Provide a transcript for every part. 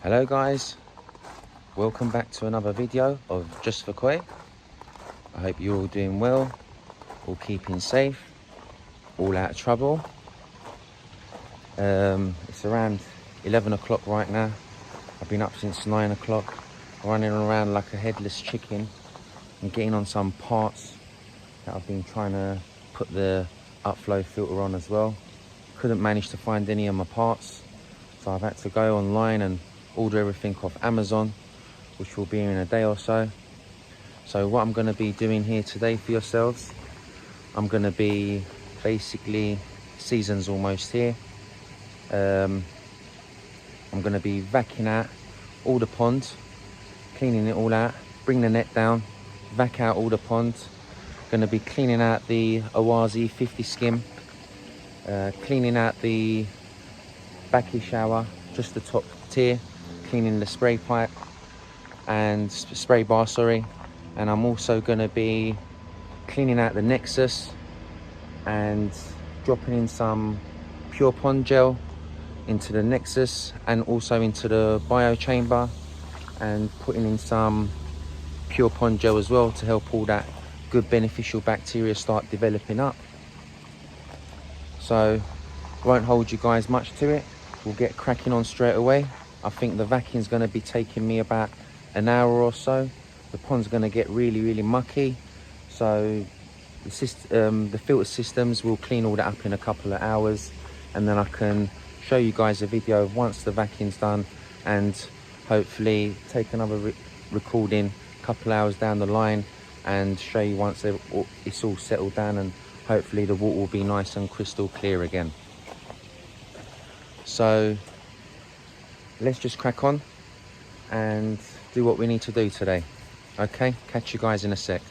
Hello guys, welcome back to another video of Just4koi. I hope you're all doing well, all keeping safe, all out of trouble. It's around 11 o'clock right now. I've been up since 9 o'clock, running around like a headless chicken and getting on some parts that I've been trying to put the upflow filter on as well. Couldn't manage to find any of my parts, so I've had to go online and order everything off Amazon, which will be in a day or so. So what I'm going to be doing here today for yourselves, I'm going to be basically, season's almost here, I'm going to be vacuuming out all the ponds, cleaning it all out, bring the net down, vac out all the ponds. Going to be cleaning out the Oase 50 skim, cleaning out the bakki shower, just the top tier, cleaning the spray pipe and spray bar, sorry. And I'm also going to be cleaning out the Nexus and dropping in some pure pond gel into the Nexus and also into the bio chamber, and putting in some pure pond gel as well to help all that good beneficial bacteria start developing up. So won't hold you guys much to it, we'll get cracking on straight away. I think the vacuum's going to be taking me about an hour or so. The pond's going to get really mucky, so the filter systems will clean all that up in a couple of hours, and then I can show you guys a video of once the vacuum's done, and hopefully take another recording a couple of hours down the line and show you once it's all settled down, and hopefully the water will be nice and crystal clear again. So let's just crack on and do what we need to do today. Okay, catch you guys in a sec.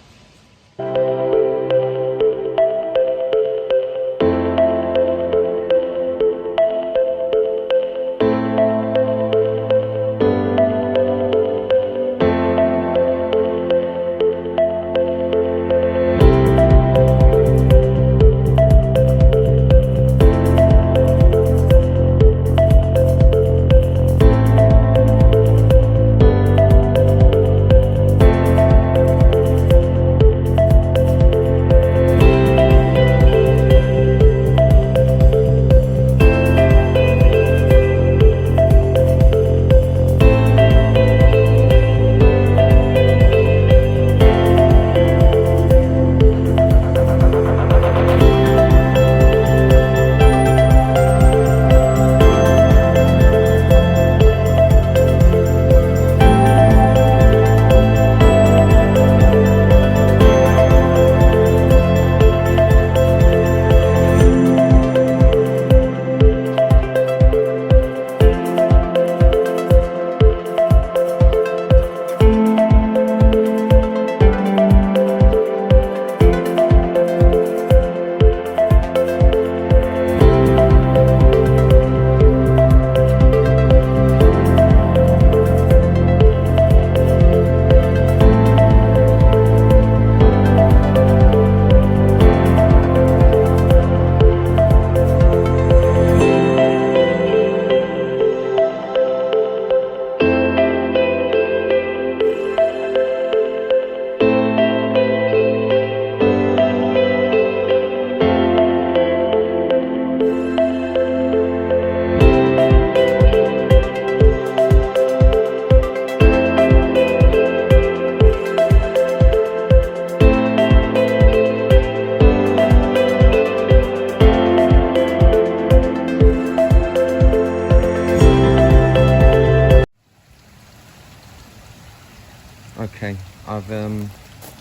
Okay, I've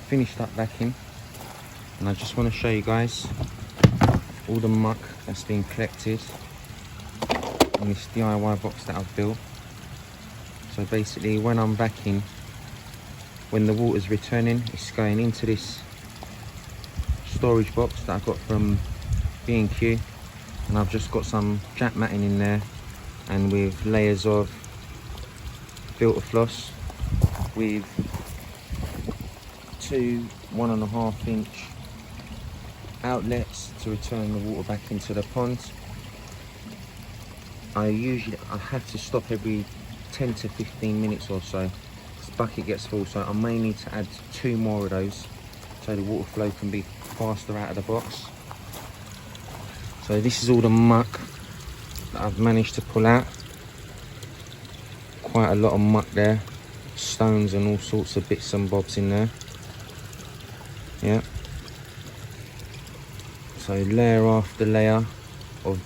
finished up vacuuming, and I just want to show you guys all the muck that's been collected in this DIY box that I've built. So basically, when I'm vacuuming, when the water's returning, it's going into this storage box that I got from B&Q, and I've just got some jack matting in there, and with layers of filter floss with 2 1.5 inch outlets to return the water back into the pond. I have to stop every 10 to 15 minutes or so, this bucket gets full, so I may need to add 2 more of those so the water flow can be faster out of the box. So this is all the muck that I've managed to pull out. Quite a lot of muck there, stones and all sorts of bits and bobs in there. Yeah. So layer after layer of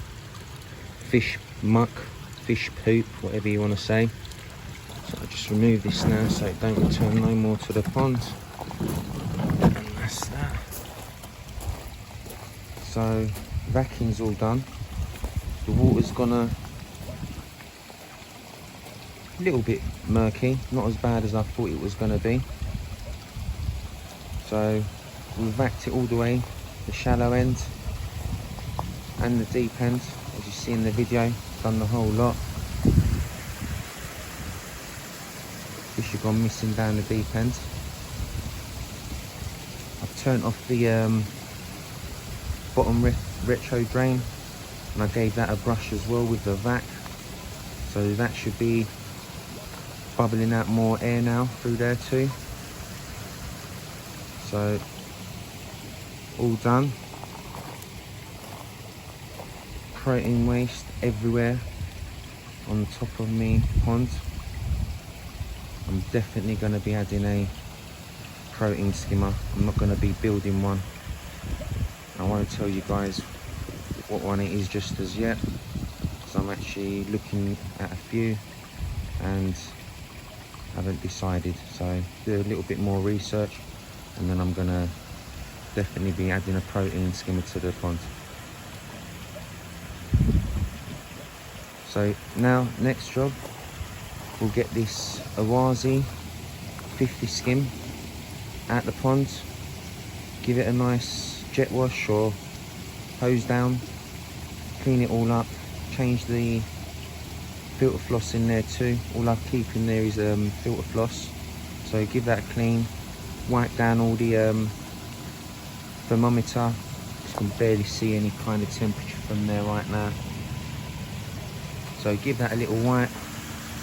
fish muck, fish poop, whatever you want to say. So I'll just remove this now so it don't return no more to the pond. And that's that. So vacuum's all done. The water's gonna a little bit murky, not as bad as I thought it was gonna be. So we've vacuumed it all the way, the shallow end and the deep end, as you see in the video. Done the whole lot. Fish have gone missing down the deep end. I've turned off the bottom retro drain, and I gave that a brush as well with the vac. So that should be bubbling out more air now through there too. So all done. Protein waste everywhere on the top of me pond. I'm definitely going to be adding a protein skimmer. I'm not going to be building one. I won't tell you guys what one it is just as yet, because I'm actually looking at a few and haven't decided. So do a little bit more research and then I'm going to definitely be adding a protein skimmer to the pond. So now next job, we'll get this oase 50 skim out the pond, give it a nice jet wash or hose down, clean it all up, change the filter floss in there too. All I keep in there is filter floss, so give that a clean, wipe down all the thermometer. You can barely see any kind of temperature from there right now, so give that a little wipe.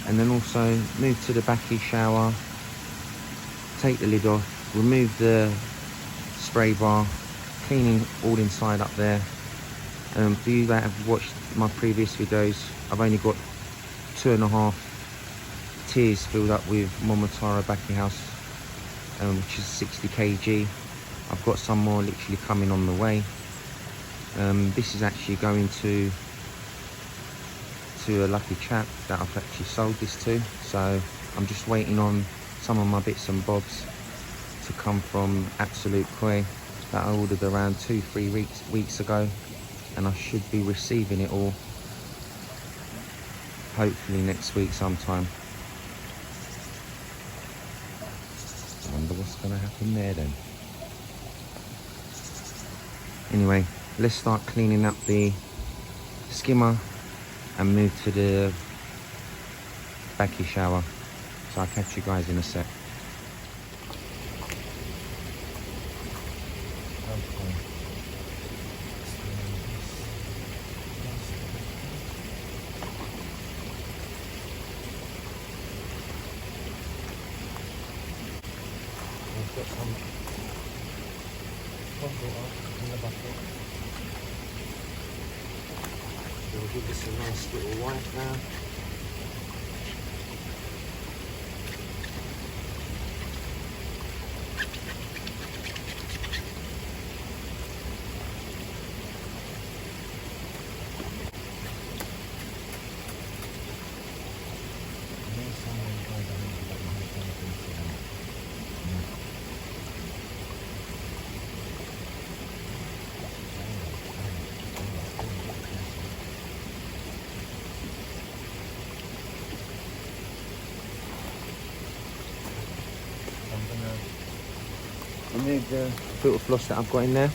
And then also move to the bakki shower, take the lid off, remove the spray bar, cleaning all inside up there. For you that have watched my previous videos, I've only got 2.5 tiers filled up with Momotaro bakki house, which is 60 kg. I've got some more literally coming on the way. This is actually going to a lucky chap that I've actually sold this to, so I'm just waiting on some of my bits and bobs to come from Just4koi that I ordered around 2-3 weeks ago, and I should be receiving it all hopefully next week sometime. I wonder what's going to happen there then. Anyway, let's start cleaning up the skimmer and move to the bakki shower. So I'll catch you guys in a sec. I've got some hot water in the bucket. We'll give this a nice little wipe now. Remove the filter floss that I've got in there.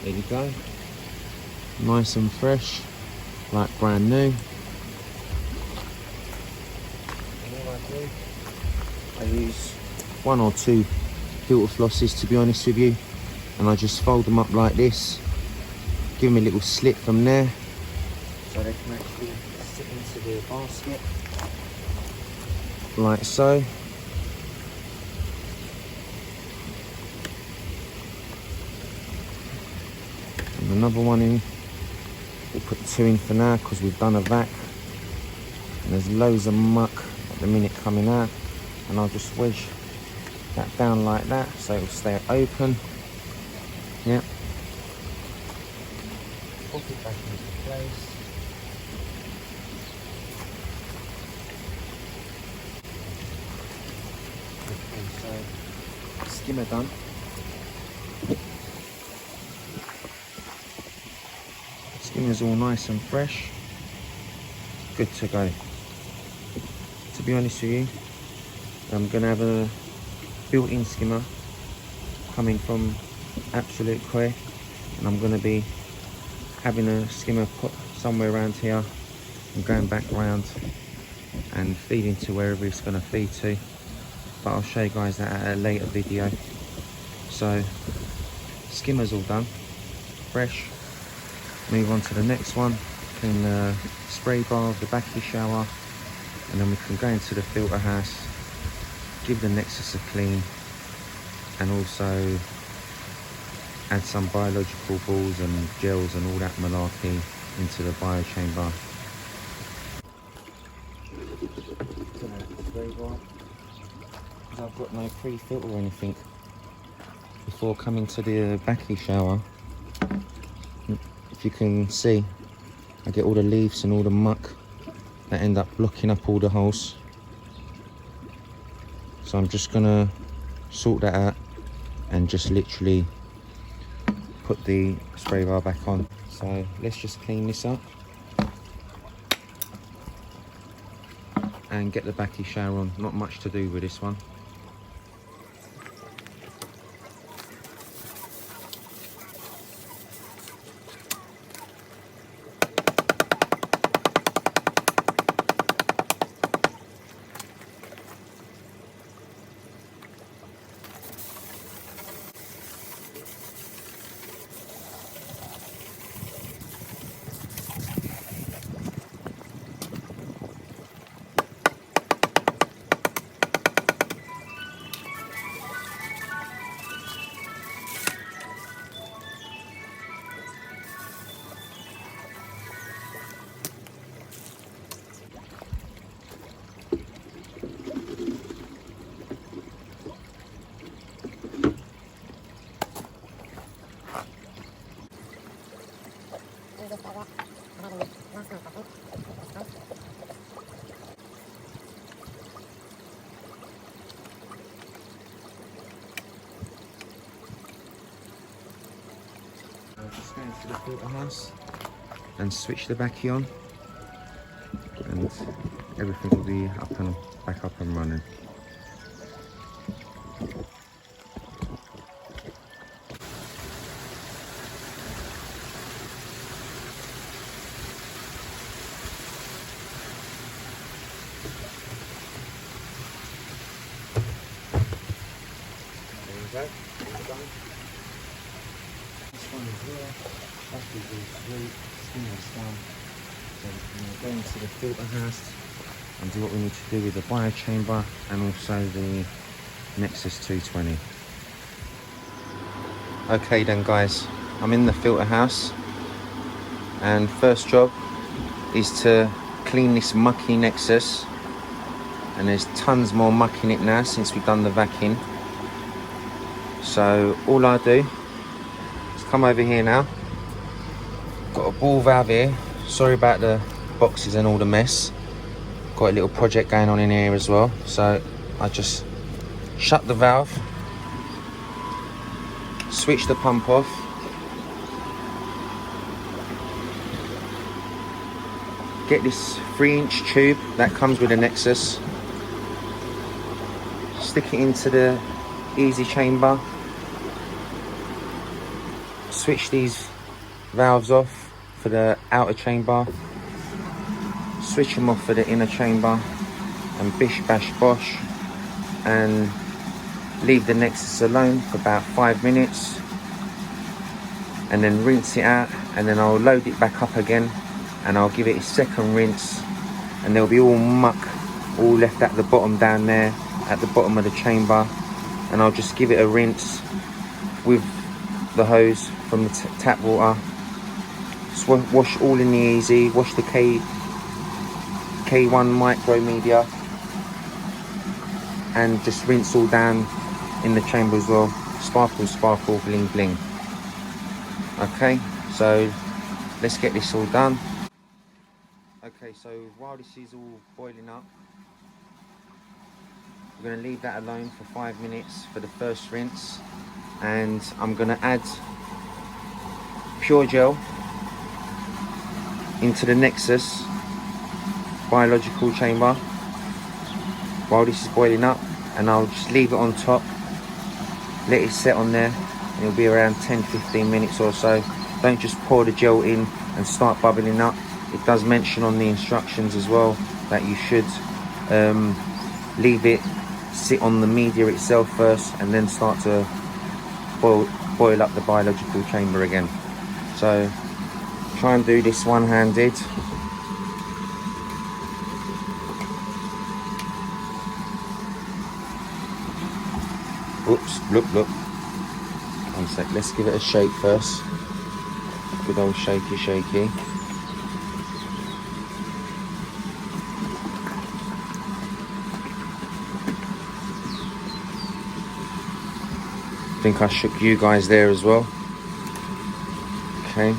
There you go. Nice and fresh, like brand new. And all I do, I use 1 or 2 filter flosses, to be honest with you, and I just fold them up like this, give them a little slit from there so they can actually sit into the basket like so. And another one in. We'll put 2 in for now because we've done a vac and there's loads of muck at the minute coming out, and I'll just wedge that down like that so it'll stay open. Yep. Pop it back into place. Okay, so skimmer done. Skimmer's all nice and fresh, good to go. To be honest with you, I'm going to have a built-in skimmer coming from Just4koi, and I'm going to be having a skimmer put somewhere around here and going back round and feeding to wherever it's going to feed to, but I'll show you guys that at a later video. So skimmer's all done, fresh. Move on to the next one, clean the spray bar of the bakki shower, and then we can go into the filter house, give the Nexus a clean, and also add some biological balls and gels and all that malarkey into the bio chamber. I've got no pre-filter or anything before coming to the bakki shower. If you can see, I get all the leaves and all the muck that end up blocking up all the holes. So I'm just gonna sort that out and just literally put the spray bar back on. So let's just clean this up and get the bakki shower on. Not much to do with this one. I'll just go into the filter house and switch the bakki on, and everything will be back up and running. There you go, all done. This one is here, bakki is through, skimmer's done. So we can go into the filter house and do what we need to do with the bio chamber and also the Nexus 220. Okay then guys, I'm in the filter house, and first job is to clean this mucky Nexus, and there's tons more muck in it now since we've done the vacuum. So all I do is come over here now, got a ball valve here, sorry about the boxes and all the mess, got a little project going on in here as well. So I just shut the valve, switch the pump off, get this 3-inch tube that comes with a Nexus, stick it into the easy chamber, switch these valves off for the outer chamber, switch them off for the inner chamber, and bish bash bosh, and leave the Nexus alone for about 5 minutes, and then rinse it out, and then I'll load it back up again and I'll give it a second rinse, and there'll be all muck all left at the bottom down there at the bottom of the chamber, and I'll just give it a rinse with the hose from the tap water. Just wash all in the easy, wash the K1 micro media, and just rinse all down in the chamber as well. Sparkle, sparkle, bling, bling. Okay, so let's get this all done. Okay, so while this is all boiling up, we're going to leave that alone for 5 minutes for the first rinse, and I'm going to add pure gel into the Nexus biological chamber while this is boiling up, and I'll just leave it on top, let it set on there, and it'll be around 10-15 minutes or so. Don't just pour the gel in and start bubbling up. It does mention on the instructions as well that you should leave it sit on the media itself first and then start to boil up the biological chamber again. So try and do this one-handed. Oops, look. One sec, let's give it a shake first. Good old shaky. I think I shook you guys there as well. Okay.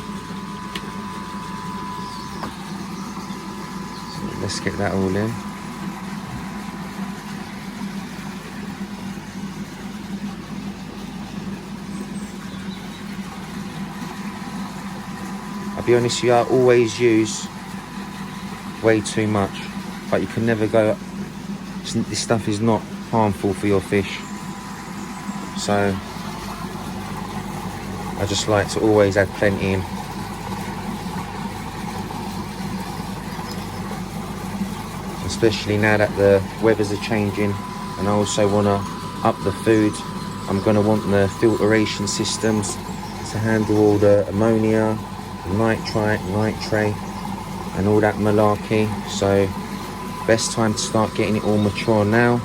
So let's get that all in. I'll be honest with you, I always use way too much, but you can never go. This stuff is not harmful for your fish, so I just like to always add plenty in. Especially now that the weathers are changing, and I also want to up the food. I'm going to want the filtration systems to handle all the ammonia, nitrite, nitrate, and all that malarkey. So best time to start getting it all mature now.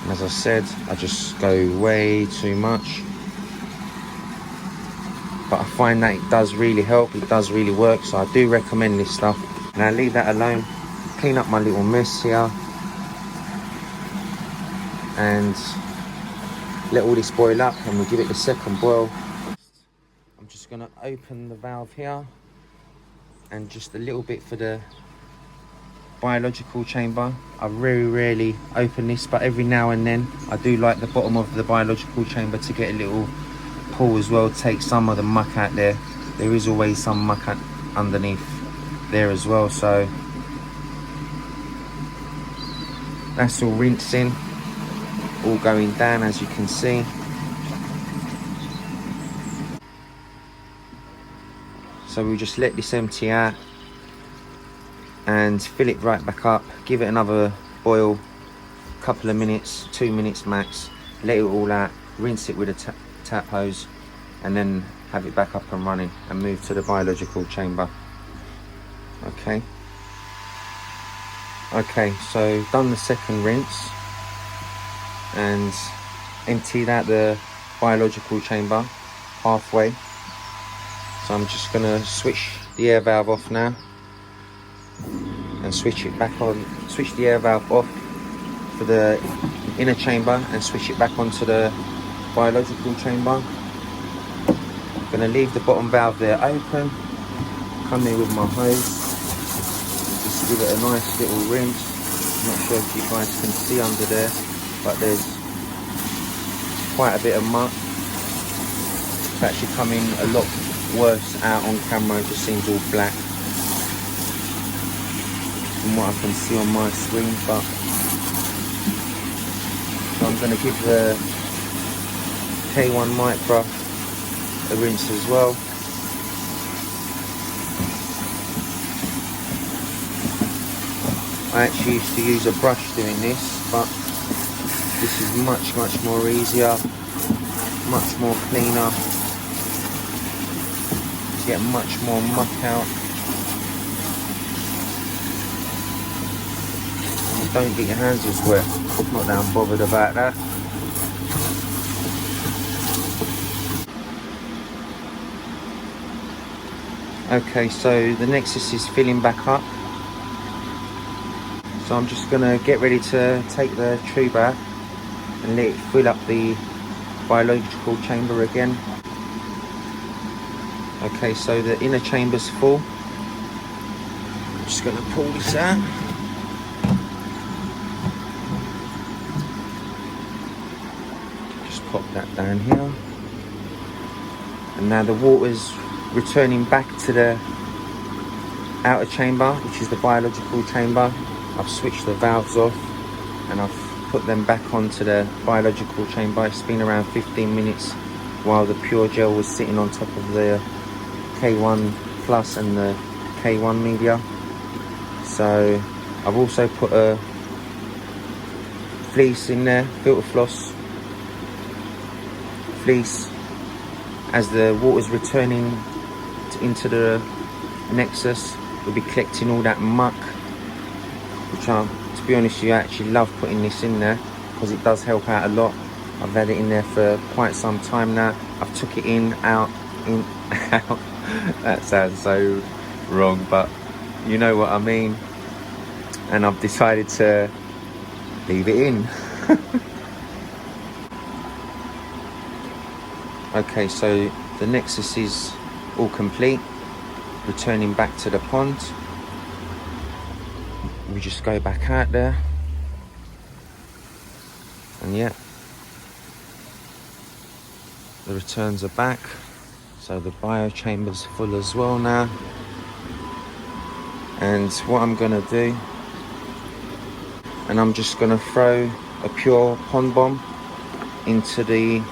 And as I said, I just go way too much, but I find that it does really help, it does really work, so I do recommend this stuff. Now leave that alone, clean up my little mess here, and let all this boil up, and we'll give it the second boil. I'm just going to open the valve here, and just a little bit for the biological chamber. I very rarely open this, but every now and then I do like the bottom of the biological chamber to get a little pull as well, take some of the muck out there. There is always some muck underneath there as well, so that's all rinsing, all going down as you can see. So we just let this empty out and fill it right back up, give it another boil, couple of minutes, 2 minutes max, let it all out, rinse it with a tap hose, and then have it back up and running and move to the biological chamber. Okay, so done the second rinse and emptied out the biological chamber halfway. So I'm just gonna switch the air valve off now and switch it back on, switch the air valve off for the inner chamber and switch it back onto the biological chamber. I'm gonna leave the bottom valve there open, come in with my hose, just give it a nice little rinse. I'm not sure if you guys can see under there, but there's quite a bit of muck. It's actually coming a lot worse out on camera, it just seems all black from what I can see on my screen, but So I'm going to give the K1 Micro a rinse as well. I actually used to use a brush doing this, but this is much more easier, much more cleaner, to get much more muck out. And don't get your hands as wet, not that I'm bothered about that. Okay, so the Nexus is filling back up. So I'm just gonna get ready to take the tube out and let it fill up the biological chamber again. Okay, so the inner chamber's full. I'm just gonna pull this out. Just pop that down here. And now the water's returning back to the outer chamber, which is the biological chamber. I've switched the valves off and I've put them back onto the biological chamber. It's been around 15 minutes while the pure gel was sitting on top of the K1 Plus and the K1 media. So I've also put a fleece in there, filter floss fleece. As the water's returning into the Nexus, we'll be collecting all that muck, which to be honest with you, I actually love putting this in there because it does help out a lot. I've had it in there for quite some time now. I've took it in, out, out. That sounds so wrong, but you know what I mean. And I've decided to leave it in. Okay, so the Nexus is all complete, returning back to the pond. We just go back out there, and yeah, the returns are back. So the bio chamber's full as well now. And what I'm gonna do, and I'm just gonna throw a pure pond bomb into the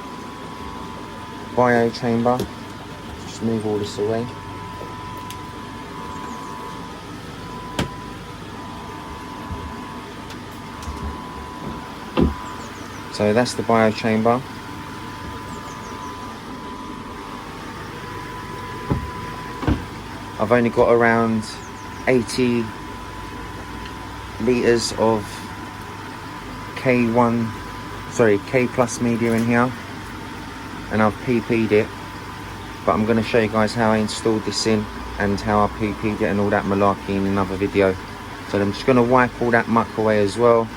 bio chamber. Just move all this away. So that's the bio chamber. I've only got around 80 litres of K Plus media in here, and I've PP'd it, but I'm going to show you guys how I installed this in and how I PP'd it and all that malarkey in another video. So I'm just going to wipe all that muck away as well,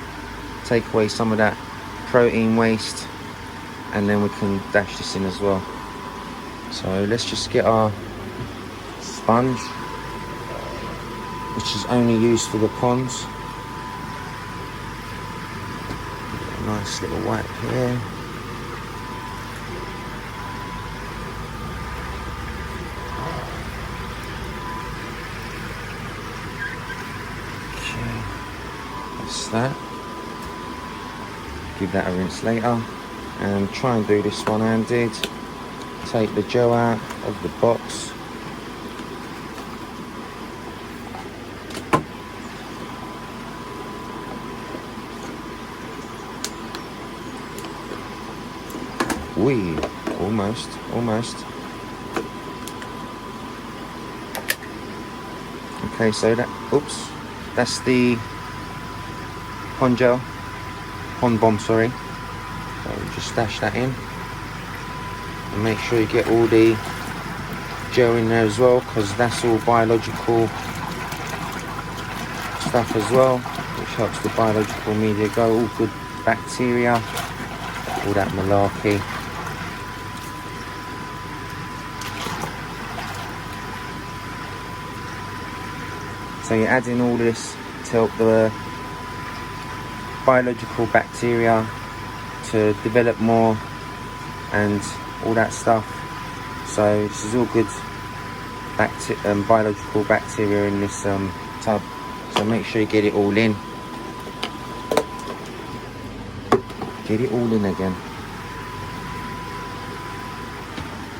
take away some of that protein waste, and then we can dash this in as well. So let's just get our sponge, which is only used for the ponds. A nice little wipe here. Okay, that's that. Give that a rinse later, and try and do this one-handed. Take the gel out of the box. Wee, almost. Okay, so that's the pond bomb, sorry. So just dash that in, and make sure you get all the gel in there as well, because that's all biological stuff as well, which helps the biological media go. All good bacteria, all that malarkey. So you're adding all this to help the biological bacteria to develop more and all that stuff. So this is all good biological bacteria in this tub. So make sure you get it all in. get it all in again.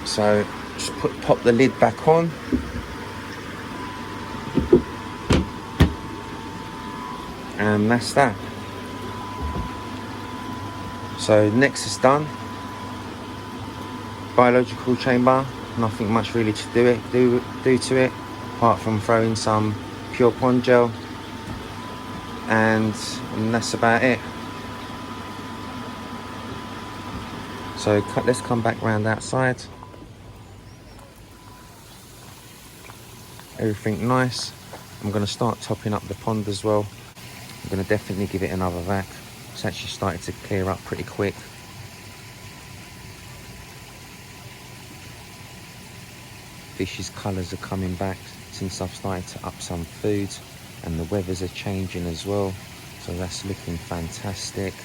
So just pop the lid back on. And that's that. So Nexus done. Biological chamber, nothing much really to do to it, apart from throwing some pure pond gel, and that's about it. So let's come back round outside. Everything nice. I'm going to start topping up the pond as well. I'm going to definitely give it another vac. It's actually started to clear up pretty quick. Fish's colours are coming back since I've started to up some food, and the weathers are changing as well, so that's looking fantastic.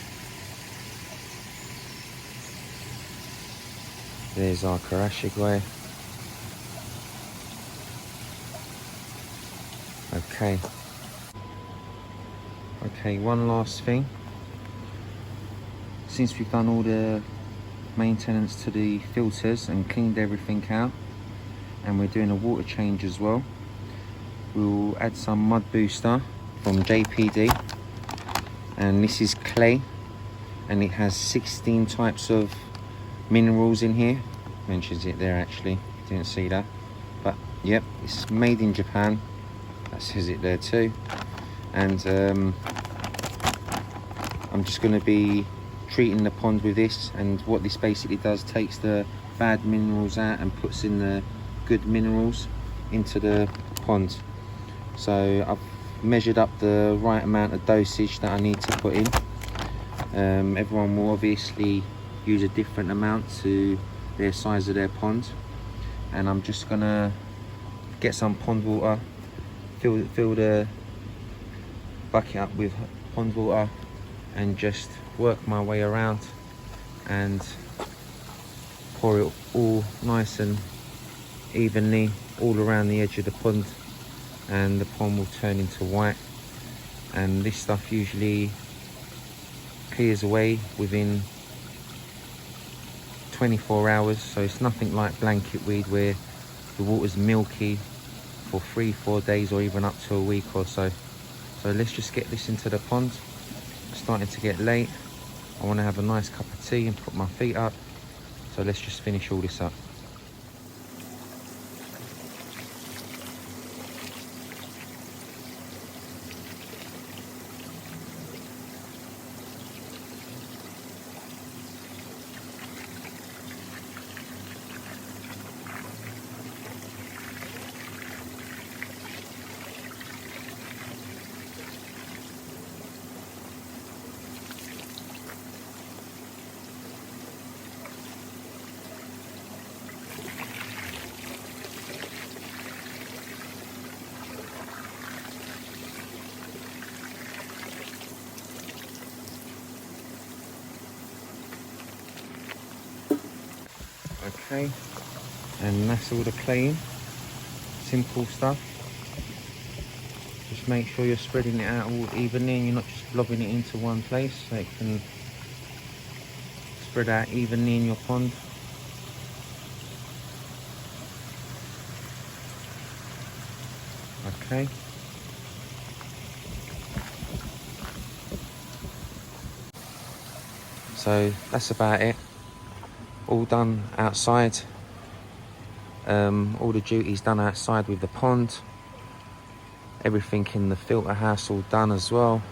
There's our Just4koi. Okay, one last thing. Since we've done all the maintenance to the filters and cleaned everything out, and we're doing a water change as well, we'll add some Mud Booster from JPD, and this is clay, and it has 16 types of minerals in here. Mentions it there, actually, didn't see that, but yep, it's made in Japan. That says it there too. And I'm just going to be treating the pond with this, and what this basically does, takes the bad minerals out and puts in the good minerals into the pond. So I've measured up the right amount of dosage that I need to put in. Everyone will obviously use a different amount to their size of their pond, and I'm just gonna get some pond water, fill the bucket up with pond water, and just work my way around and pour it all nice and evenly all around the edge of the pond, and the pond will turn into white. And this stuff usually clears away within 24 hours, so it's nothing like blanket weed where the water's milky for 3-4 days or even up to a week or so. So let's just get this into the pond. It's starting to get late. I want to have a nice cup of tea and put my feet up, so let's just finish all this up. Okay, and that's all the claying. Simple stuff. Just make sure you're spreading it out all evenly and you're not just lobbing it into one place, so it can spread out evenly in your pond. Okay. So that's about it. All done outside. All the duties done outside with the pond. Everything in the filter house all done as well.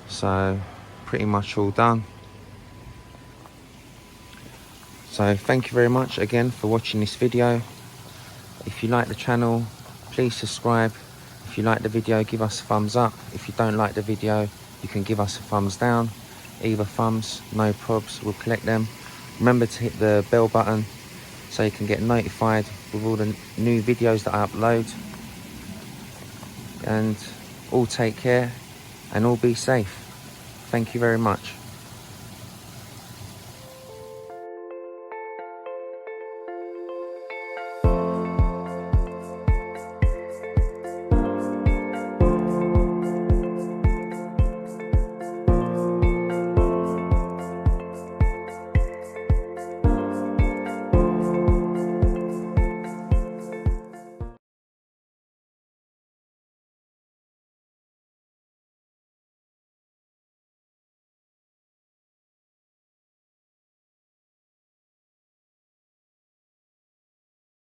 So pretty much all done. So thank you very much again for watching this video. If you like the channel, please subscribe. If you like the video, give us a thumbs up. If you don't like the video, you can give us a thumbs down. Either thumbs, no probs, we'll collect them. Remember to hit the bell button so you can get notified with all the new videos that I upload. And all take care and all be safe. Thank you very much.